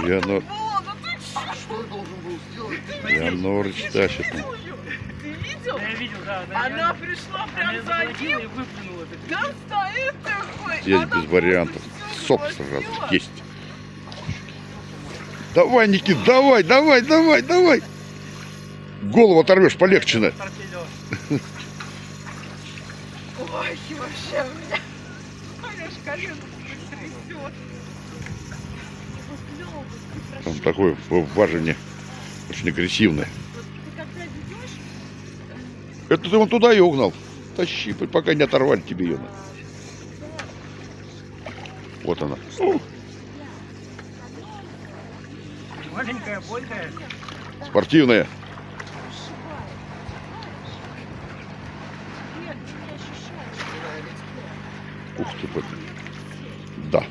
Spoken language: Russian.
Я на... Что я должен был сделать? Я Норыч тащит. Ты видел? Да, я видел, да. Она пришла прям за заходила и ним. выплюнула. Да, стоит такой. Здесь Она без вариантов. всё Соп схватила. сразу есть. Давай, Никит, давай, давай, давай, давай. Голову оторвешь, полегче на. Торпедо. Ой, вообще у меня. Аж колено трясет. Он такой в важине очень агрессивный. Ты когда ведешь, Это ты вон туда ее угнал. Тащи, пока не оторвали тебе ее. Вот она. Маленькая, бойкая. Спортивная. ты ощущаешь. Ух ты, да.